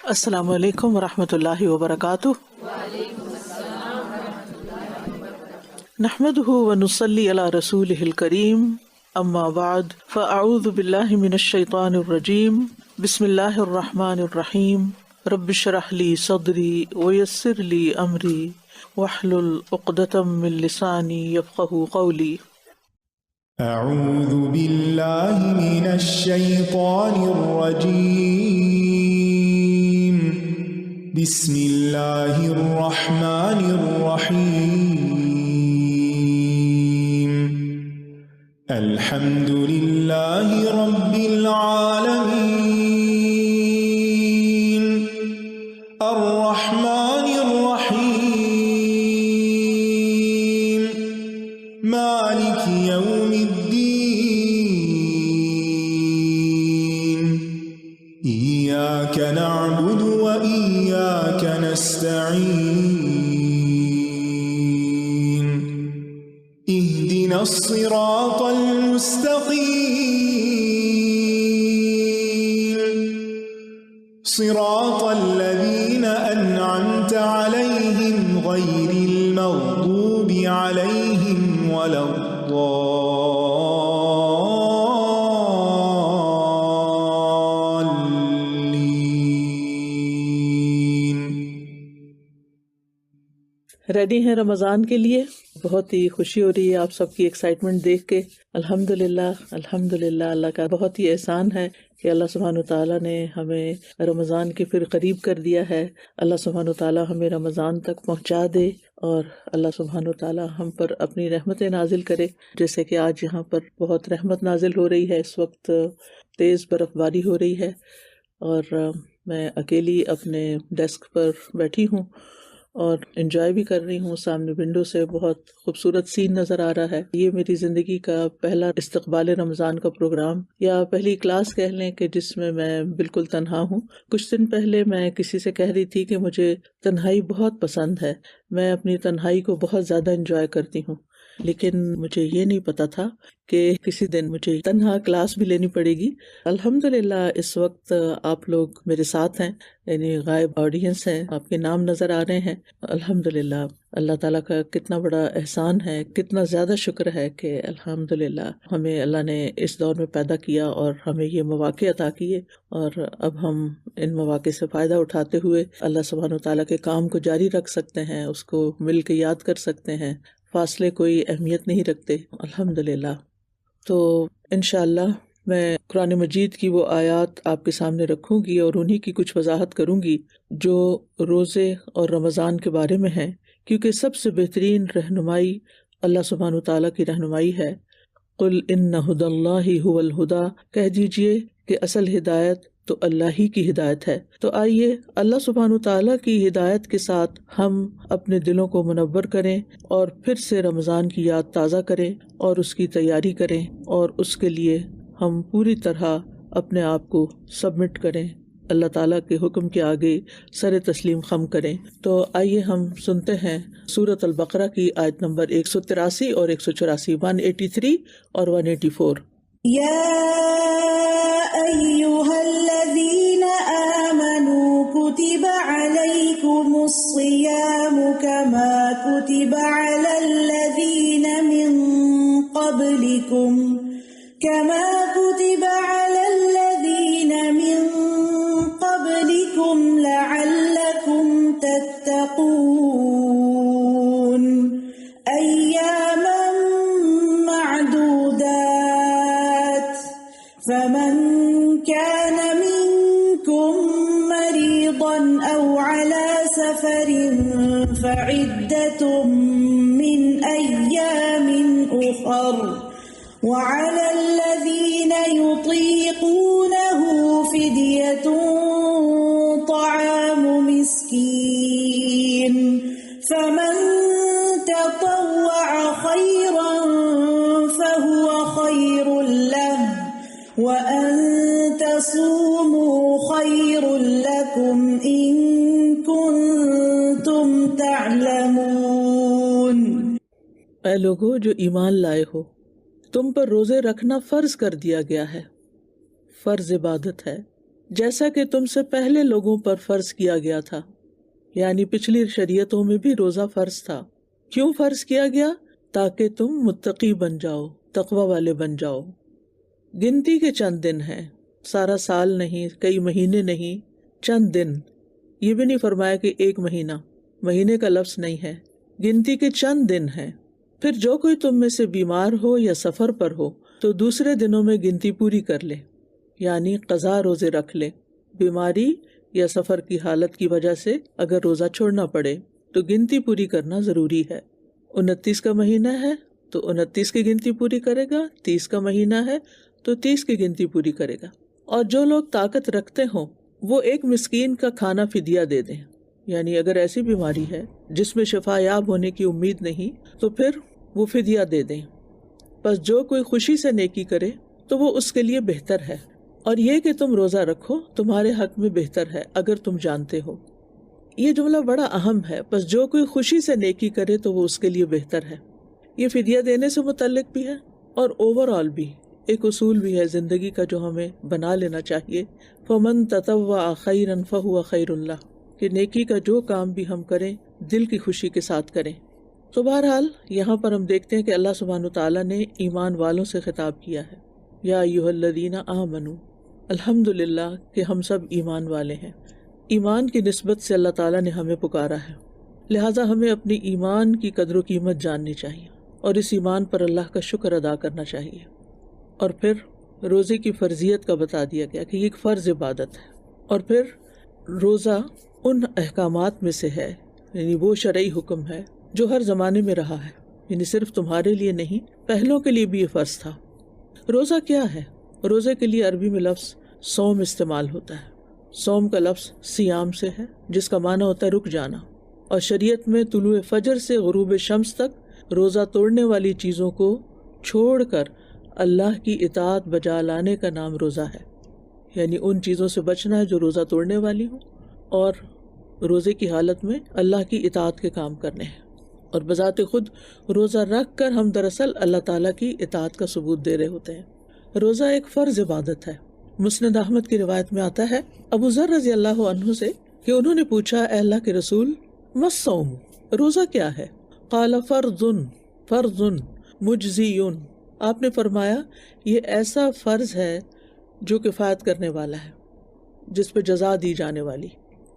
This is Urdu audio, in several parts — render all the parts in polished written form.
السلام علیکم ورحمۃ اللہ وبرکاتہ۔ نحمده ونصلی علی رسولہ الکریم، اما بعد فاعوذ باللہ من الشیطان الرجیم، بسم اللہ الرحمن الرحیم، رب اشرح لی صدری ویسر لی امری واحلل عقدۃ من لسانی یفقہوا قولی۔ اعوذ باللہ من الشیطان الرجیم، بسم اللہ الرحمن الرحیم، الحمد للہ رب العالمین، الرحمن الرحیم، مالک یوم الدین، ایاک نعبد وإیاک نستعین، اہدنا الصراط المستقیم، صراط الذین انعمت علیہم غیر المغضوب علیہم ولا الضالین۔ ریڈی ہیں رمضان کے لیے؟ بہت ہی خوشی ہو رہی ہے آپ سب کی ایکسائٹمنٹ دیکھ کے۔ الحمدللہ الحمدللہ، اللہ کا بہت ہی احسان ہے کہ اللہ سبحانہ وتعالیٰ نے ہمیں رمضان کے پھر قریب کر دیا ہے۔ اللہ سبحانہ وتعالیٰ ہمیں رمضان تک پہنچا دے اور اللہ سبحانہ وتعالیٰ ہم پر اپنی رحمتیں نازل کرے، جیسے کہ آج یہاں پر بہت رحمت نازل ہو رہی ہے۔ اس وقت تیز برف باری ہو رہی ہے اور میں اکیلی اپنے ڈیسک پر بیٹھی ہوں اور انجوائے بھی کر رہی ہوں۔ سامنے ونڈو سے بہت خوبصورت سین نظر آ رہا ہے۔ یہ میری زندگی کا پہلا استقبال رمضان کا پروگرام یا پہلی کلاس کہہ لیں کہ جس میں میں بالکل تنہا ہوں۔ کچھ دن پہلے میں کسی سے کہہ رہی تھی کہ مجھے تنہائی بہت پسند ہے، میں اپنی تنہائی کو بہت زیادہ انجوائے کرتی ہوں، لیکن مجھے یہ نہیں پتا تھا کہ کسی دن مجھے تنہا کلاس بھی لینی پڑے گی۔ الحمدللہ اس وقت آپ لوگ میرے ساتھ ہیں، یعنی غائب آڈینس ہیں، آپ کے نام نظر آ رہے ہیں۔ الحمدللہ اللہ تعالیٰ کا کتنا بڑا احسان ہے، کتنا زیادہ شکر ہے کہ الحمدللہ ہمیں اللہ نے اس دور میں پیدا کیا اور ہمیں یہ مواقع عطا کیے، اور اب ہم ان مواقع سے فائدہ اٹھاتے ہوئے اللہ سبحانہ وتعالیٰ کے کام کو جاری رکھ سکتے ہیں، اس کو مل کے یاد کر سکتے ہیں، فاصلے کوئی اہمیت نہیں رکھتے۔ الحمدللہ۔ تو انشاءاللہ میں قرآن مجید کی وہ آیات آپ کے سامنے رکھوں گی اور انہی کی کچھ وضاحت کروں گی جو روزے اور رمضان کے بارے میں ہیں، کیونکہ سب سے بہترین رہنمائی اللہ سبحانہ وتعالیٰ کی رہنمائی ہے۔ قل ان ھدی اللہ ھو الھدی، کہہ دیجئے کہ اصل ہدایت تو اللہ ہی کی ہدایت ہے۔ تو آئیے اللہ سبحانہ وتعالیٰ کی ہدایت کے ساتھ ہم اپنے دلوں کو منور کریں اور پھر سے رمضان کی یاد تازہ کریں اور اس کی تیاری کریں، اور اس کے لیے ہم پوری طرح اپنے آپ کو سبمٹ کریں، اللہ تعالیٰ کے حکم کے آگے سر تسلیم خم کریں۔ تو آئیے ہم سنتے ہیں سورۃ البقرہ کی آیت نمبر 183 اور 184، 183 اور 184۔ يا أيها الذين آمنوا كتب عليكم الصيام كما كتب على الذين من قبلكم لعلكم تتقون أياما معدودات فمن كان منكم مريضا أو على سفر فعدة من أيام أخر وعلى الذين يطيقونه فدية طعام مسكين فمن تطوع خيرا فهو خير له وأن تصوموا خير لكم إن كنتم تعلمون۔ اے لوگو جو ایمان لائے ہو، تم پر روزے رکھنا فرض کر دیا گیا ہے۔ فرض عبادت ہے، جیسا کہ تم سے پہلے لوگوں پر فرض کیا گیا تھا، یعنی پچھلی شریعتوں میں بھی روزہ فرض تھا۔ کیوں فرض کیا گیا؟ تاکہ تم متقی بن جاؤ، تقوی والے بن جاؤ۔ گنتی کے چند دن ہیں، سارا سال نہیں، کئی مہینے نہیں، چند دن۔ یہ بھی نہیں فرمایا کہ ایک مہینہ، مہینے کا لفظ نہیں ہے، گنتی کے چند دن ہیں۔ پھر جو کوئی تم میں سے بیمار ہو یا سفر پر ہو تو دوسرے دنوں میں گنتی پوری کر لے، یعنی قضا روزے رکھ لے۔ بیماری یا سفر کی حالت کی وجہ سے اگر روزہ چھوڑنا پڑے تو گنتی پوری کرنا ضروری ہے۔ 29 کا مہینہ ہے تو 29 کی گنتی پوری کرے گا، 30 کا مہینہ ہے تو 30 کی گنتی پوری کرے گا۔ اور جو لوگ طاقت رکھتے ہوں وہ ایک مسکین کا کھانا فدیہ دے دیں، یعنی اگر ایسی بیماری ہے جس میں شفا یاب ہونے کی امید نہیں تو پھر وہ فدیہ دے دیں۔ پس جو کوئی خوشی سے نیکی کرے تو وہ اس کے لیے بہتر ہے، اور یہ کہ تم روزہ رکھو تمہارے حق میں بہتر ہے اگر تم جانتے ہو۔ یہ جملہ بڑا اہم ہے، پس جو کوئی خوشی سے نیکی کرے تو وہ اس کے لیے بہتر ہے۔ یہ فدیہ دینے سے متعلق بھی ہے اور اوور آل بھی ایک اصول بھی ہے زندگی کا جو ہمیں بنا لینا چاہیے، فَمَن تَطَوَّعَ خَيْرًا فَهُوَ خَيْرٌ لَهُ، کہ نیکی کا جو کام بھی ہم کریں دل کی خوشی کے ساتھ کریں۔ تو بہرحال یہاں پر ہم دیکھتے ہیں کہ اللہ سبحانہ تعالیٰ نے ایمان والوں سے خطاب کیا ہے، یا ایھا الذین آمنوا، الحمدللہ کہ ہم سب ایمان والے ہیں۔ ایمان کی نسبت سے اللہ تعالیٰ نے ہمیں پکارا ہے، لہٰذا ہمیں اپنی ایمان کی قدر و قیمت جاننی چاہیے اور اس ایمان پر اللہ کا شکر ادا کرنا چاہیے۔ اور پھر روزے کی فرضیت کا بتا دیا گیا کہ یہ ایک فرض عبادت ہے، اور پھر روزہ ان احکامات میں سے ہے، یعنی وہ شرعی حکم ہے جو ہر زمانے میں رہا ہے، یعنی صرف تمہارے لیے نہیں، پہلوں کے لیے بھی یہ فرض تھا۔ روزہ کیا ہے؟ روزے کے لیے عربی میں لفظ صوم استعمال ہوتا ہے۔ صوم کا لفظ سیام سے ہے جس کا معنی ہوتا ہے رک جانا، اور شریعت میں طلوع فجر سے غروب شمس تک روزہ توڑنے والی چیزوں کو چھوڑ کر اللہ کی اطاعت بجا لانے کا نام روزہ ہے، یعنی ان چیزوں سے بچنا ہے جو روزہ توڑنے والی ہوں، اور روزے کی حالت میں اللہ کی اطاعت کے کام کرنے ہیں۔ اور بذات خود روزہ رکھ کر ہم دراصل اللہ تعالیٰ کی اطاعت کا ثبوت دے رہے ہوتے ہیں۔ روزہ ایک فرض عبادت ہے۔ مسند احمد کی روایت میں آتا ہے ابو ذر رضی اللہ عنہ سے کہ انہوں نے پوچھا، اے اللہ کے رسول، ما الصوم، روزہ کیا ہے؟ قال فرض مجزی، آپ نے فرمایا یہ ایسا فرض ہے جو کفایت کرنے والا ہے، جس پہ جزا دی جانے والی۔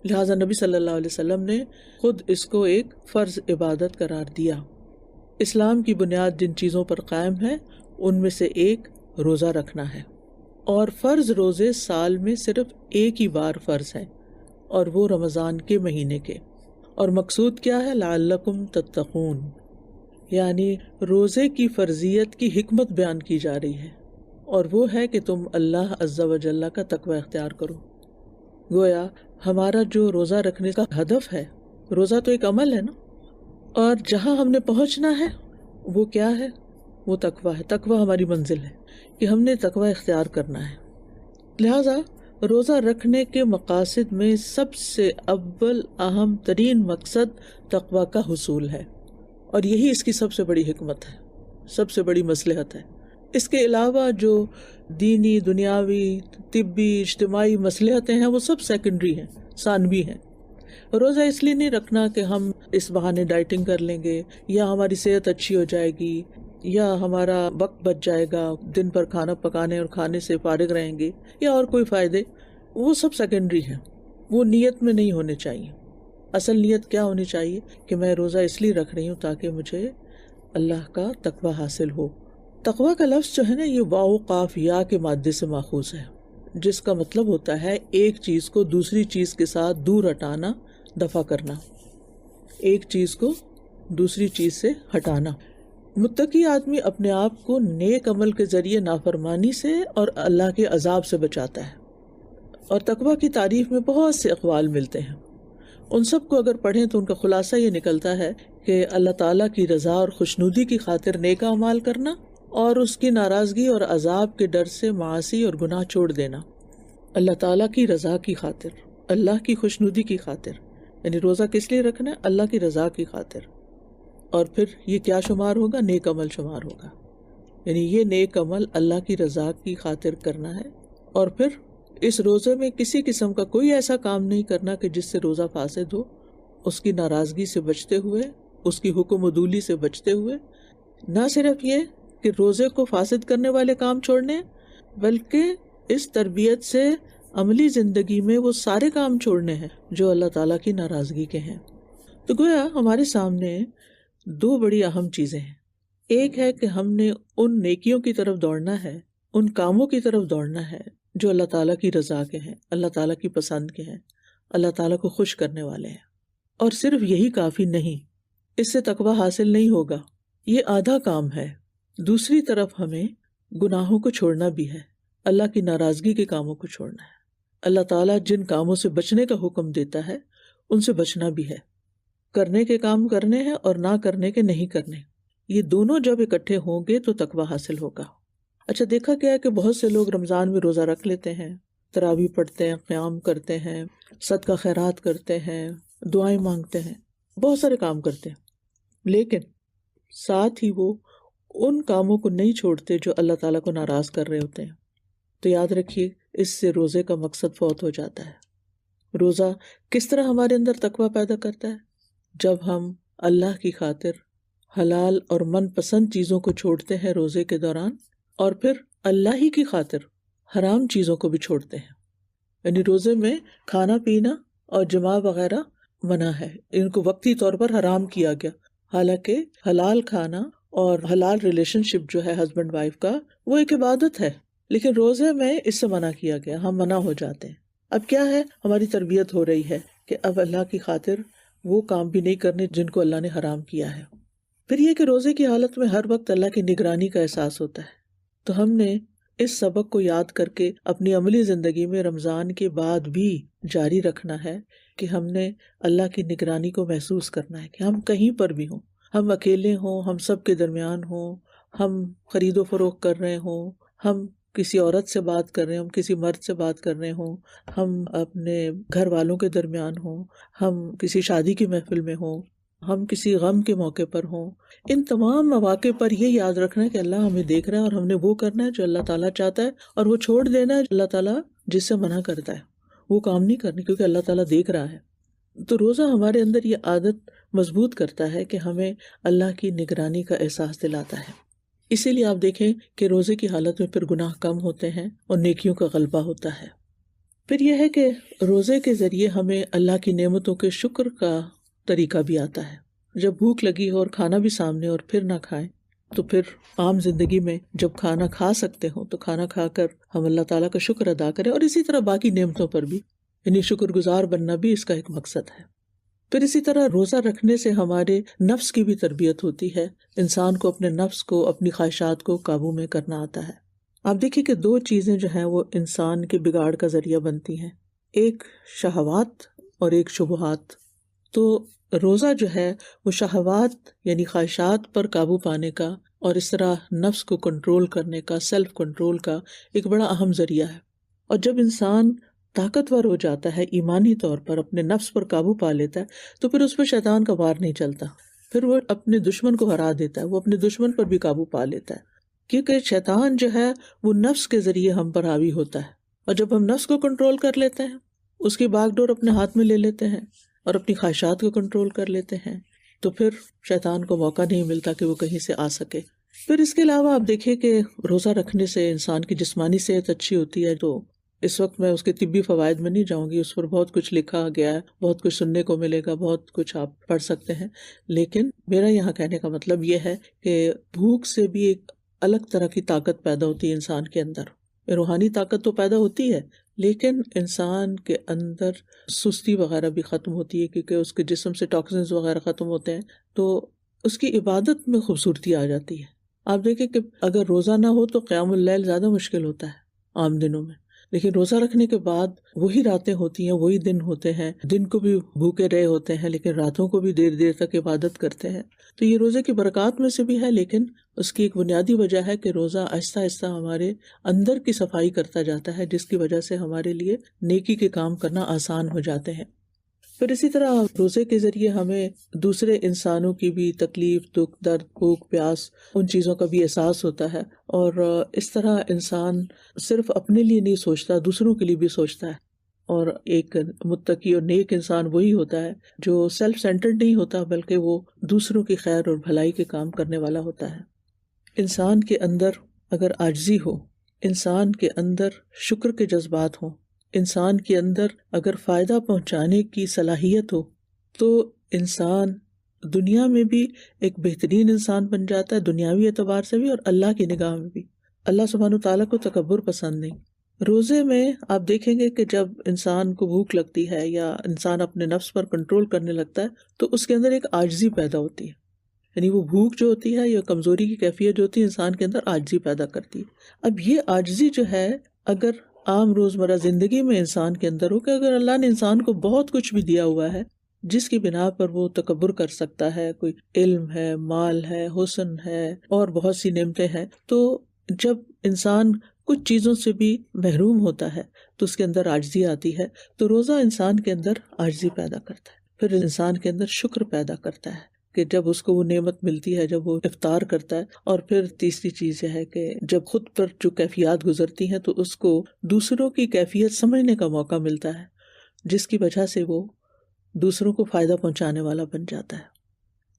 لہٰذا نبی صلی اللہ علیہ وسلم نے خود اس کو ایک فرض عبادت قرار دیا۔ اسلام کی بنیاد جن چیزوں پر قائم ہے ان میں سے ایک روزہ رکھنا ہے، اور فرض روزے سال میں صرف ایک ہی بار فرض ہیں، اور وہ رمضان کے مہینے کے۔ اور مقصود کیا ہے؟ لعلکم تتقون، یعنی روزے کی فرضیت کی حکمت بیان کی جا رہی ہے، اور وہ ہے کہ تم اللہ عز و جل کا تقوی اختیار کرو۔ گویا ہمارا جو روزہ رکھنے کا ہدف ہے، روزہ تو ایک عمل ہے نا، اور جہاں ہم نے پہنچنا ہے وہ کیا ہے؟ وہ تقوی ہے۔ تقوی ہماری منزل ہے کہ ہم نے تقوی اختیار کرنا ہے۔ لہٰذا روزہ رکھنے کے مقاصد میں سب سے اول اہم ترین مقصد تقوی کا حصول ہے، اور یہی اس کی سب سے بڑی حکمت ہے، سب سے بڑی مصلحت ہے۔ اس کے علاوہ جو دینی، دنیاوی، طبی، اجتماعی مصلحتیں ہیں وہ سب سیکنڈری ہیں، ثانوی ہیں۔ روزہ اس لیے نہیں رکھنا کہ ہم اس بہانے ڈائٹنگ کر لیں گے، یا ہماری صحت اچھی ہو جائے گی، یا ہمارا وقت بچ جائے گا، دن بھر کھانا پکانے اور کھانے سے فارغ رہیں گے، یا اور کوئی فائدے، وہ سب سیکنڈری ہیں، وہ نیت میں نہیں ہونے چاہیے۔ اصل نیت کیا ہونی چاہیے کہ میں روزہ اس لیے رکھ رہی ہوں تاکہ مجھے اللہ کا تقوی حاصل ہو۔ تقوی کا لفظ جو ہے نا، یہ واو قاف یا کے مادے سے ماخوذ ہے، جس کا مطلب ہوتا ہے ایک چیز کو دوسری چیز کے ساتھ دور ہٹانا، دفع کرنا، ایک چیز کو دوسری چیز سے ہٹانا۔ متقی آدمی اپنے آپ کو نیک عمل کے ذریعے نافرمانی سے اور اللہ کے عذاب سے بچاتا ہے۔ اور تقوی کی تعریف میں بہت سے اقوال ملتے ہیں، ان سب کو اگر پڑھیں تو ان کا خلاصہ یہ نکلتا ہے کہ اللہ تعالیٰ کی رضا اور خوشنودی کی خاطر نیک اعمال کرنا، اور اس کی ناراضگی اور عذاب کے ڈر سے معاصی اور گناہ چھوڑ دینا۔ اللہ تعالیٰ کی رضا کی خاطر، اللہ کی خوشنودی کی خاطر، یعنی روزہ کس لیے رکھنا ہے؟ اللہ کی رضا کی خاطر۔ اور پھر یہ کیا شمار ہوگا؟ نیک عمل شمار ہوگا، یعنی یہ نیک عمل اللہ کی رضا کی خاطر کرنا ہے، اور پھر اس روزے میں کسی قسم کا کوئی ایسا کام نہیں کرنا کہ جس سے روزہ فاسد ہو، اس کی ناراضگی سے بچتے ہوئے، اس کی حکم عدولی سے بچتے ہوئے۔ نہ صرف یہ کہ روزے کو فاسد کرنے والے کام چھوڑنے، بلکہ اس تربیت سے عملی زندگی میں وہ سارے کام چھوڑنے ہیں جو اللہ تعالیٰ کی ناراضگی کے ہیں۔ تو گویا ہمارے سامنے دو بڑی اہم چیزیں ہیں۔ ایک ہے کہ ہم نے ان نیکیوں کی طرف دوڑنا ہے، ان کاموں کی طرف دوڑنا ہے جو اللہ تعالیٰ کی رضا کے ہیں، اللہ تعالیٰ کی پسند کے ہیں، اللہ تعالیٰ کو خوش کرنے والے ہیں۔ اور صرف یہی کافی نہیں، اس سے تقویٰ حاصل نہیں ہوگا، یہ آدھا کام ہے۔ دوسری طرف ہمیں گناہوں کو چھوڑنا بھی ہے، اللہ کی ناراضگی کے کاموں کو چھوڑنا ہے۔ اللہ تعالیٰ جن کاموں سے بچنے کا حکم دیتا ہے ان سے بچنا بھی ہے، کرنے کے کام کرنے ہیں اور نہ کرنے کے نہیں کرنے۔ یہ دونوں جب اکٹھے ہوں گے تو تقویٰ حاصل ہوگا۔ اچھا، دیکھا گیا ہے کہ بہت سے لوگ رمضان میں روزہ رکھ لیتے ہیں، تراویح پڑھتے ہیں، قیام کرتے ہیں، صدقہ خیرات کرتے ہیں، دعائیں مانگتے ہیں، بہت سارے کام کرتے ہیں، لیکن ساتھ ہی وہ ان کاموں کو نہیں چھوڑتے جو اللہ تعالیٰ کو ناراض کر رہے ہوتے ہیں۔ تو یاد رکھیے، اس سے روزے کا مقصد فوت ہو جاتا ہے۔ روزہ کس طرح ہمارے اندر تقویٰ پیدا کرتا ہے؟ جب ہم اللہ کی خاطر حلال اور من پسند چیزوں کو چھوڑتے ہیں روزے کے دوران، اور پھر اللہ ہی کی خاطر حرام چیزوں کو بھی چھوڑتے ہیں۔ یعنی روزے میں کھانا پینا اور جماع وغیرہ منع ہے، ان کو وقتی طور پر حرام کیا گیا، حالانکہ حلال کھانا اور حلال ریلیشن شپ جو ہے ہسبینڈ وائف کا، وہ ایک عبادت ہے، لیکن روزے میں اس سے منع کیا گیا، ہم منع ہو جاتے ہیں۔ اب کیا ہے، ہماری تربیت ہو رہی ہے کہ اب اللہ کی خاطر وہ کام بھی نہیں کرنے جن کو اللہ نے حرام کیا ہے۔ پھر یہ کہ روزے کی حالت میں ہر وقت اللہ کی نگرانی کا احساس ہوتا ہے، تو ہم نے اس سبق کو یاد کر کے اپنی عملی زندگی میں رمضان کے بعد بھی جاری رکھنا ہے کہ ہم نے اللہ کی نگرانی کو محسوس کرنا ہے کہ ہم کہیں پر بھی ہوں، ہم اکیلے ہوں، ہم سب کے درمیان ہوں، ہم خرید و فروخت کر رہے ہوں، ہم کسی عورت سے بات کر رہے ہوں، ہم کسی مرد سے بات کر رہے ہوں، ہم اپنے گھر والوں کے درمیان ہوں، ہم کسی شادی کی محفل میں ہوں، ہم کسی غم کے موقع پر ہوں، ان تمام مواقع پر یہ یاد رکھنا ہے کہ اللہ ہمیں دیکھ رہا ہے اور ہم نے وہ کرنا ہے جو اللہ تعالیٰ چاہتا ہے، اور وہ چھوڑ دینا ہے اللہ تعالیٰ جس سے منع کرتا ہے، وہ کام نہیں کرنے کیونکہ اللہ تعالیٰ دیکھ رہا ہے۔ تو روزہ ہمارے اندر یہ عادت مضبوط کرتا ہے کہ ہمیں اللہ کی نگرانی کا احساس دلاتا ہے۔ اسی لیے آپ دیکھیں کہ روزے کی حالت میں پھر گناہ کم ہوتے ہیں اور نیکیوں کا غلبہ ہوتا ہے۔ پھر یہ ہے کہ روزے کے ذریعے ہمیں اللہ کی نعمتوں کے شکر کا طریقہ بھی آتا ہے۔ جب بھوک لگی ہو اور کھانا بھی سامنے اور پھر نہ کھائیں، تو پھر عام زندگی میں جب کھانا کھا سکتے ہوں تو کھانا کھا کر ہم اللہ تعالیٰ کا شکر ادا کریں، اور اسی طرح باقی نعمتوں پر بھی، یعنی شکر گزار بننا بھی اس کا ایک مقصد ہے۔ پھر اسی طرح روزہ رکھنے سے ہمارے نفس کی بھی تربیت ہوتی ہے، انسان کو اپنے نفس کو، اپنی خواہشات کو قابو میں کرنا آتا ہے۔ آپ دیکھیے کہ دو چیزیں جو ہیں وہ انسان کے بگاڑ کا ذریعہ بنتی ہیں، ایک شہوات اور ایک شبہات۔ تو روزہ جو ہے وہ شہوات یعنی خواہشات پر قابو پانے کا اور اس طرح نفس کو کنٹرول کرنے کا، سیلف کنٹرول کا ایک بڑا اہم ذریعہ ہے۔ اور جب انسان طاقتور ہو جاتا ہے، ایمانی طور پر اپنے نفس پر قابو پا لیتا ہے، تو پھر اس پر شیطان کا وار نہیں چلتا، پھر وہ اپنے دشمن کو ہرا دیتا ہے، وہ اپنے دشمن پر بھی قابو پا لیتا ہے، کیونکہ شیطان جو ہے وہ نفس کے ذریعے ہم پر حاوی ہوتا ہے۔ اور جب ہم نفس کو کنٹرول کر لیتے ہیں، اس کی باغ ڈور اپنے ہاتھ میں لے لیتے ہیں اور اپنی خواہشات کو کنٹرول کر لیتے ہیں، تو پھر شیطان کو موقع نہیں ملتا کہ وہ کہیں سے آ سکے۔ پھر اس کے علاوہ آپ دیکھیں کہ روزہ رکھنے سے انسان کی جسمانی صحت اچھی ہوتی ہے۔ تو اس وقت میں اس کے طبی فوائد میں نہیں جاؤں گی، اس پر بہت کچھ لکھا گیا ہے، بہت کچھ سننے کو ملے گا، بہت کچھ آپ پڑھ سکتے ہیں، لیکن میرا یہاں کہنے کا مطلب یہ ہے کہ بھوک سے بھی ایک الگ طرح کی طاقت پیدا ہوتی ہے انسان کے اندر۔ روحانی طاقت تو پیدا ہوتی ہے، لیکن انسان کے اندر سستی وغیرہ بھی ختم ہوتی ہے، کیونکہ اس کے جسم سے ٹاکسنز وغیرہ ختم ہوتے ہیں، تو اس کی عبادت میں خوبصورتی آ جاتی ہے۔ آپ دیکھیں کہ اگر روزہ نہ ہو تو قیام اللیل زیادہ مشکل ہوتا ہے عام دنوں میں، لیکن روزہ رکھنے کے بعد وہی راتیں ہوتی ہیں، وہی دن ہوتے ہیں، دن کو بھی بھوکے رہے ہوتے ہیں لیکن راتوں کو بھی دیر دیر تک عبادت کرتے ہیں۔ تو یہ روزے کی برکات میں سے بھی ہے، لیکن اس کی ایک بنیادی وجہ ہے کہ روزہ آہستہ آہستہ ہمارے اندر کی صفائی کرتا جاتا ہے، جس کی وجہ سے ہمارے لیے نیکی کے کام کرنا آسان ہو جاتے ہیں۔ پھر اسی طرح روزے کے ذریعے ہمیں دوسرے انسانوں کی بھی تکلیف، دکھ، درد، بھوک، پیاس، ان چیزوں کا بھی احساس ہوتا ہے، اور اس طرح انسان صرف اپنے لیے نہیں سوچتا، دوسروں کے لیے بھی سوچتا ہے۔ اور ایک متقی اور نیک انسان وہی ہوتا ہے جو سیلف سینٹرڈ نہیں ہوتا، بلکہ وہ دوسروں کی خیر اور بھلائی کے کام کرنے والا ہوتا ہے۔ انسان کے اندر اگر عاجزی ہو، انسان کے اندر شکر کے جذبات ہوں، انسان کے اندر اگر فائدہ پہنچانے کی صلاحیت ہو، تو انسان دنیا میں بھی ایک بہترین انسان بن جاتا ہے، دنیاوی اعتبار سے بھی اور اللہ کی نگاہ میں بھی۔ اللہ سبحانہ تعالیٰ کو تکبر پسند نہیں۔ روزے میں آپ دیکھیں گے کہ جب انسان کو بھوک لگتی ہے یا انسان اپنے نفس پر کنٹرول کرنے لگتا ہے تو اس کے اندر ایک عاجزی پیدا ہوتی ہے، یعنی وہ بھوک جو ہوتی ہے یا کمزوری کی کیفیت جو ہوتی ہے انسان کے اندر عاجزی پیدا کرتی ہے۔ اب یہ عاجزی جو ہے اگر عام روزمرہ زندگی میں انسان کے اندر ہو، کہ اگر اللہ نے انسان کو بہت کچھ بھی دیا ہوا ہے جس کی بنا پر وہ تکبر کر سکتا ہے، کوئی علم ہے، مال ہے، حسن ہے اور بہت سی نعمتیں ہیں، تو جب انسان کچھ چیزوں سے بھی محروم ہوتا ہے تو اس کے اندر عاجزی آتی ہے۔ تو روزہ انسان کے اندر عاجزی پیدا کرتا ہے، پھر انسان کے اندر شکر پیدا کرتا ہے کہ جب اس کو وہ نعمت ملتی ہے، جب وہ افطار کرتا ہے، اور پھر تیسری چیز یہ ہے کہ جب خود پر جو کیفیات گزرتی ہیں تو اس کو دوسروں کی کیفیت سمجھنے کا موقع ملتا ہے، جس کی وجہ سے وہ دوسروں کو فائدہ پہنچانے والا بن جاتا ہے۔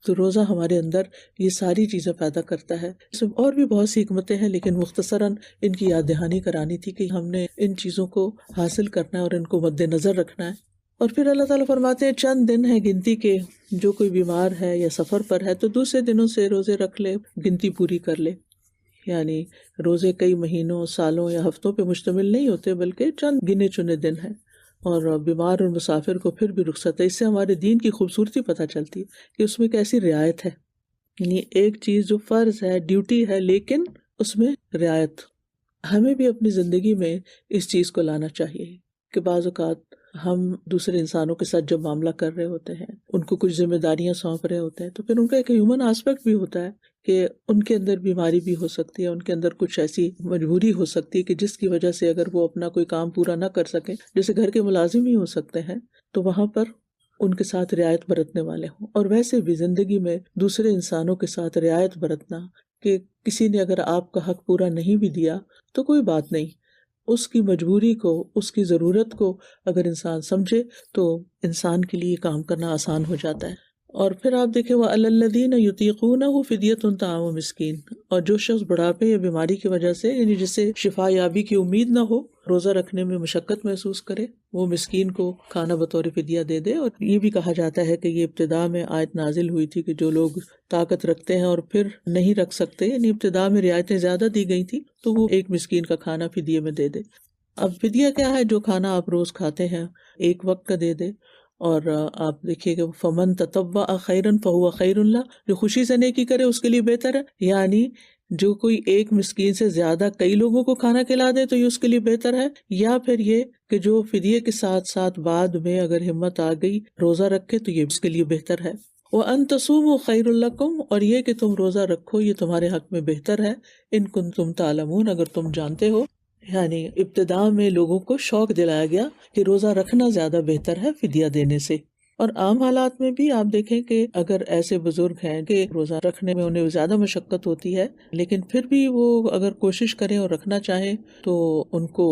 تو روزہ ہمارے اندر یہ ساری چیزیں پیدا کرتا ہے۔ اس میں اور بھی بہت سی حکمتیں ہیں، لیکن مختصراً ان کی یاد دہانی کرانی تھی کہ ہم نے ان چیزوں کو حاصل کرنا ہے اور ان کو مد نظر رکھنا ہے۔ اور پھر اللہ تعالیٰ فرماتے ہیں چند دن ہیں گنتی کے، جو کوئی بیمار ہے یا سفر پر ہے تو دوسرے دنوں سے روزے رکھ لے، گنتی پوری کر لے۔ یعنی روزے کئی مہینوں، سالوں یا ہفتوں پہ مشتمل نہیں ہوتے، بلکہ چند گنے چنے دن ہیں، اور بیمار اور مسافر کو پھر بھی رخصت ہے۔ اس سے ہمارے دین کی خوبصورتی پتہ چلتی ہے کہ اس میں کیسی رعایت ہے، یعنی ایک چیز جو فرض ہے، ڈیوٹی ہے، لیکن اس میں رعایت۔ ہمیں بھی اپنی زندگی میں اس چیز کو لانا چاہیے کہ بعض اوقات ہم دوسرے انسانوں کے ساتھ جب معاملہ کر رہے ہوتے ہیں، ان کو کچھ ذمہ داریاں سونپ رہے ہوتے ہیں، تو پھر ان کا ایک ہیومن آسپیکٹ بھی ہوتا ہے کہ ان کے اندر بیماری بھی ہو سکتی ہے، ان کے اندر کچھ ایسی مجبوری ہو سکتی ہے کہ جس کی وجہ سے اگر وہ اپنا کوئی کام پورا نہ کر سکیں، جیسے گھر کے ملازم ہی ہو سکتے ہیں، تو وہاں پر ان کے ساتھ رعایت برتنے والے ہوں۔ اور ویسے بھی زندگی میں دوسرے انسانوں کے ساتھ رعایت برتنا، کہ کسی نے اگر آپ کا حق پورا نہیں بھی دیا تو کوئی بات نہیں، اس کی مجبوری کو، اس کی ضرورت کو اگر انسان سمجھے تو انسان کے لیے کام کرنا آسان ہو جاتا ہے۔ اور پھر آپ دیکھیں وَعَلَى الَّذِينَ يُطِيقُونَهُ فِدْيَةٌ طَعَامُ مسکین، اور جو شخص بڑھاپے یا بیماری کی وجہ سے، یعنی جسے شفا یابی کی امید نہ ہو، روزہ رکھنے میں مشقت محسوس کرے، وہ مسکین کو کھانا بطور فدیہ دے دے۔ اور یہ بھی کہا جاتا ہے کہ یہ ابتدا میں آیت نازل ہوئی تھی کہ جو لوگ طاقت رکھتے ہیں اور پھر نہیں رکھ سکتے، یعنی ابتدا میں رعایتیں زیادہ دی گئی تھی، تو وہ ایک مسکین کا کھانا فدیے میں دے دے۔ اب فدیہ کیا ہے؟ جو کھانا آپ روز کھاتے ہیں ایک وقت کا دے دے۔ اور آپ دیکھیے کہ فمن تطوع خیرا فہو خیر اللہ، جو خوشی سے نیکی کرے اس کے لیے بہتر ہے، یعنی جو کوئی ایک مسکین سے زیادہ کئی لوگوں کو کھانا کھلا دے تو یہ اس کے لیے بہتر ہے، یا پھر یہ کہ جو فدیے کے ساتھ ساتھ بعد میں اگر ہمت آ گئی روزہ رکھے تو یہ اس کے لیے بہتر ہے۔ وَأَن تَصُومُوا خَيْرٌ لَكُمْ، اور یہ کہ تم روزہ رکھو یہ تمہارے حق میں بہتر ہے، ان کنتم تعلمون، اگر تم جانتے ہو۔ یعنی ابتدا میں لوگوں کو شوق دلایا گیا کہ روزہ رکھنا زیادہ بہتر ہے فدیہ دینے سے۔ اور عام حالات میں بھی آپ دیکھیں کہ اگر ایسے بزرگ ہیں کہ روزہ رکھنے میں انہیں زیادہ مشقت ہوتی ہے، لیکن پھر بھی وہ اگر کوشش کریں اور رکھنا چاہیں تو ان کو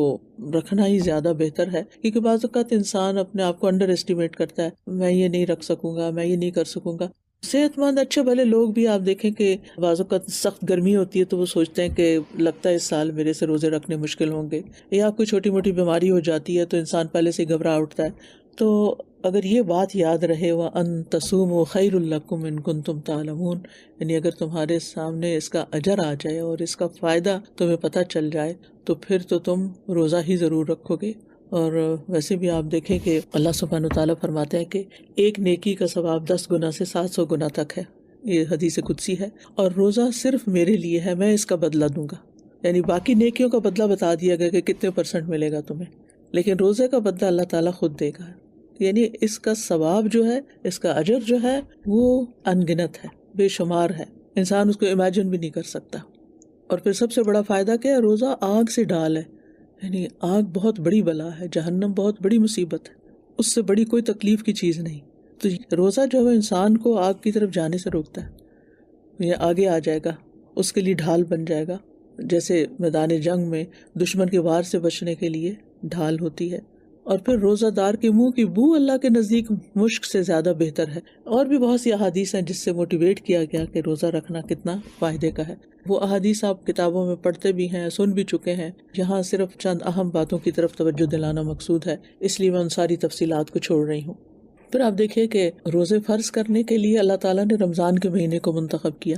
رکھنا ہی زیادہ بہتر ہے، کیونکہ بعض اوقات انسان اپنے آپ کو انڈر ایسٹیمیٹ کرتا ہے، میں یہ نہیں رکھ سکوں گا، میں یہ نہیں کر سکوں گا۔ صحت مند اچھے بھلے لوگ بھی آپ دیکھیں کہ بعض اوقات سخت گرمی ہوتی ہے تو وہ سوچتے ہیں کہ لگتا ہے اس سال میرے سے روزے رکھنے مشکل ہوں گے، یا کوئی چھوٹی موٹی بیماری ہو جاتی ہے تو انسان پہلے سے گھبرا اٹھتا ہے۔ تو اگر یہ بات یاد رہے وَأَن تَصُومُوا خَيْرٌ لَكُمْ إِن كُنتُمْ تَعْلَمُونَ، یعنی اگر تمہارے سامنے اس کا اجر آ جائے اور اس کا فائدہ تمہیں پتہ چل جائے تو پھر تو تم روزہ ہی ضرور رکھو گے۔ اور ویسے بھی آپ دیکھیں کہ اللہ سبحانہ وتعالیٰ فرماتے ہیں کہ ایک نیکی کا ثواب 10 گنا سے 700 گنا تک ہے، یہ حدیث قدسی ہے، اور روزہ صرف میرے لیے ہے، میں اس کا بدلہ دوں گا۔ یعنی باقی نیکیوں کا بدلہ بتا دیا گیا کہ کتنے % ملے گا تمہیں، لیکن روزے کا بدلہ اللہ تعالیٰ خود دے گا۔ یعنی اس کا ثواب جو ہے، اس کا اجر جو ہے وہ ان گنت ہے، بے شمار ہے، انسان اس کو امیجن بھی نہیں کر سکتا۔ اور پھر سب سے بڑا فائدہ کیا ہے؟ روزہ آگ سے ڈال ہے، یعنی آگ بہت بڑی بلا ہے، جہنم بہت بڑی مصیبت ہے، اس سے بڑی کوئی تکلیف کی چیز نہیں. تو روزہ جو ہے انسان کو آگ کی طرف جانے سے روکتا ہے، یہ آگے آ جائے گا، اس کے لیے ڈھال بن جائے گا. جیسے میدان جنگ میں دشمن کے وار سے بچنے کے لیے ڈھال ہوتی ہے. اور پھر روزہ دار کے منہ کی بو اللہ کے نزدیک مشک سے زیادہ بہتر ہے. اور بھی بہت سی احادیث ہیں جس سے موٹیویٹ کیا گیا کہ روزہ رکھنا کتنا فائدے کا ہے. وہ احادیث آپ کتابوں میں پڑھتے بھی ہیں، سن بھی چکے ہیں. یہاں صرف چند اہم باتوں کی طرف توجہ دلانا مقصود ہے، اس لیے میں ان ساری تفصیلات کو چھوڑ رہی ہوں. پھر آپ دیکھیے کہ روزے فرض کرنے کے لیے اللہ تعالیٰ نے رمضان کے مہینے کو منتخب کیا،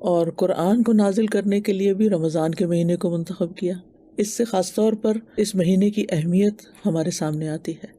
اور قرآن کو نازل کرنے کے لیے بھی رمضان کے مہینے کو منتخب کیا. اس سے خاص طور پر اس مہینے کی اہمیت ہمارے سامنے آتی ہے.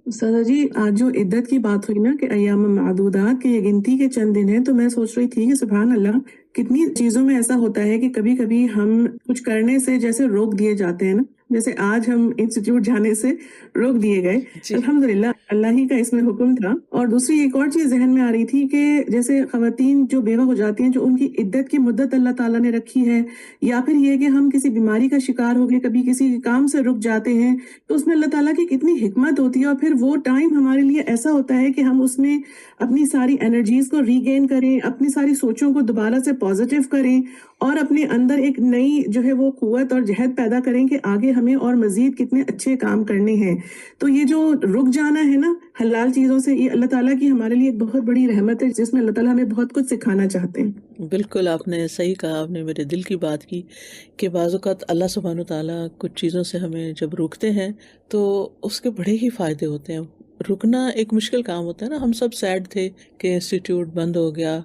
سادہ جی، آج جو عدت کی بات ہوئی نا کہ ایام معدودات کے یہ گنتی کے چند دن ہیں، تو میں سوچ رہی تھی کہ سبحان اللہ کتنی چیزوں میں ایسا ہوتا ہے کہ کبھی کبھی ہم کچھ کرنے سے جیسے روک دیے جاتے ہیں نا، جیسے آج ہم انسٹیٹیوٹ جانے سے روک دیے گئے. الحمدللہ اللہ ہی کا اس میں حکم تھا. اور دوسری ایک اور چیز ذہن میں آ رہی تھی کہ جیسے خواتین جو بیوہ ہو جاتی ہیں، جو ان کی عدت کی مدت اللہ تعالیٰ نے رکھی ہے، یا پھر یہ کہ ہم کسی بیماری کا شکار ہو گئے، کبھی کسی کام سے رک جاتے ہیں، تو اس میں اللہ تعالیٰ کی کتنی حکمت ہوتی ہے. اور پھر وہ ٹائم ہمارے لیے ایسا ہوتا ہے کہ ہم اس میں اپنی ساری انرجیز کو ری گین کریں، اپنی ساری سوچوں کو دوبارہ سے پازیٹیو کریں، اور اپنے اندر ایک نئی جو ہے وہ قوت اور جہد پیدا کریں کہ آگے ہمیں اور مزید کتنے اچھے کام کرنے ہیں. تو یہ جو رک جانا ہے نا حلال چیزوں سے، یہ اللہ تعالیٰ کی ہمارے لیے ایک بہت بڑی رحمت ہے، جس میں اللہ تعالیٰ ہمیں بہت کچھ سکھانا چاہتے ہیں. بالکل آپ نے صحیح کہا، آپ نے میرے دل کی بات کی کہ بعض اوقات اللہ سبحانہ وتعالیٰ کچھ چیزوں سے ہمیں جب روکتے ہیں تو اس کے بڑے ہی فائدے ہوتے ہیں. رکنا ایک مشکل کام ہوتا ہے نا. ہم سب سیڈ تھے کہ انسٹیٹیوٹ بند ہو گیا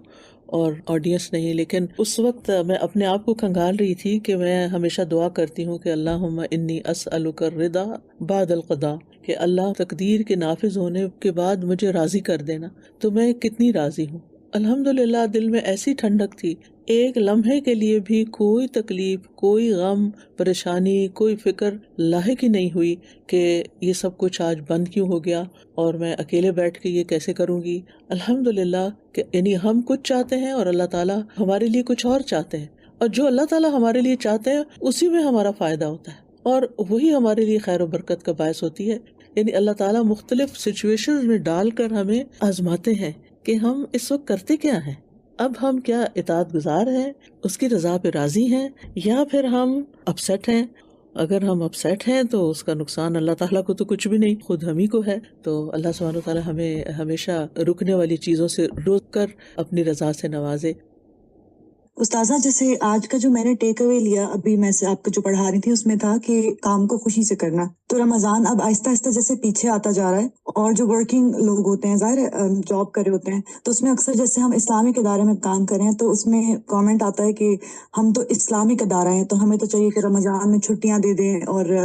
اور آڈینس نہیں، لیکن اس وقت میں اپنے آپ کو کھنگال رہی تھی کہ میں ہمیشہ دعا کرتی ہوں کہ اللہم انی اسألک الرضا بعد القضاء، کہ اللہ تقدیر کے نافذ ہونے کے بعد مجھے راضی کر دینا. تو میں کتنی راضی ہوں الحمدللہ. دل میں ایسی ٹھنڈک تھی، ایک لمحے کے لیے بھی کوئی تکلیف، کوئی غم، پریشانی، کوئی فکر لاحق ہی نہیں ہوئی کہ یہ سب کچھ آج بند کیوں ہو گیا اور میں اکیلے بیٹھ کے یہ کیسے کروں گی. الحمدللہ کہ یعنی ہم کچھ چاہتے ہیں اور اللہ تعالیٰ ہمارے لیے کچھ اور چاہتے ہیں، اور جو اللہ تعالیٰ ہمارے لیے چاہتے ہیں اسی میں ہمارا فائدہ ہوتا ہے، اور وہی ہمارے لیے خیر و برکت کا باعث ہوتی ہے. یعنی اللہ تعالیٰ مختلف سچویشنز میں ڈال کر ہمیں آزماتے ہیں کہ ہم اس وقت کرتے کیا ہیں. اب ہم کیا اطاعت گزار ہیں، اس کی رضا پہ راضی ہیں، یا پھر ہم اپسیٹ ہیں. اگر ہم اپسیٹ ہیں تو اس کا نقصان اللہ تعالیٰ کو تو کچھ بھی نہیں، خود ہم ہی کو ہے. تو اللہ سبحانہ وتعالیٰ ہمیں ہمیشہ رکنے والی چیزوں سے روک کر اپنی رضا سے نوازے. استاذہ، جیسے آج کا جو میں نے ٹیک اوے لیا، ابھی میں سے آپ کو جو پڑھا رہی تھی اس میں تھا کہ کام کو خوشی سے کرنا. تو رمضان اب آہستہ آہستہ جیسے پیچھے آتا جا رہا ہے، اور جو ورکنگ لوگ ہوتے ہیں، ظاہر ہے جاب کر رہے ہوتے ہیں، تو اس میں اکثر جیسے ہم اسلامک ادارے میں کام کریں تو اس میں کامنٹ آتا ہے کہ ہم تو اسلامک ادارہ ہیں، تو ہمیں تو چاہیے کہ رمضان میں چھٹیاں دے دیں، اور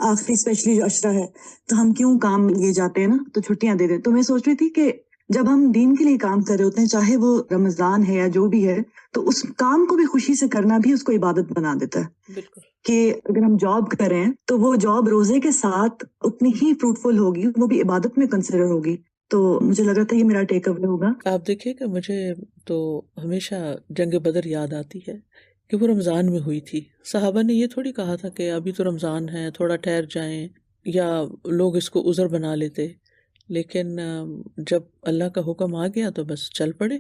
آخری اسپیشلی جو عشرہ ہے تو ہم کیوں کام لیے جاتے ہیں نا، تو چھٹیاں دے دیں. تو میں سوچ رہی تھی کہ جب ہم دین کے لیے کام کر رہے ہوتے ہیں، چاہے وہ رمضان ہے یا جو بھی ہے، تو اس کام کو بھی خوشی سے کرنا بھی اس کو عبادت بنا دیتا ہے. بالکل. کہ اگر ہم جاب کریں تو وہ جاب روزے کے ساتھ اتنی ہی فروٹفل ہوگی، وہ بھی عبادت میں کنسیڈر ہوگی. تو مجھے لگ رہا تھا یہ میرا ٹیک اوے ہوگا. آپ دیکھیے کہ مجھے تو ہمیشہ جنگ بدر یاد آتی ہے کہ وہ رمضان میں ہوئی تھی. صحابہ نے یہ تھوڑی کہا تھا کہ ابھی تو رمضان ہے، تھوڑا ٹھہر جائیں، یا لوگ اس کو عذر بنا لیتے. لیکن جب اللہ کا حکم آ گیا تو بس چل پڑے.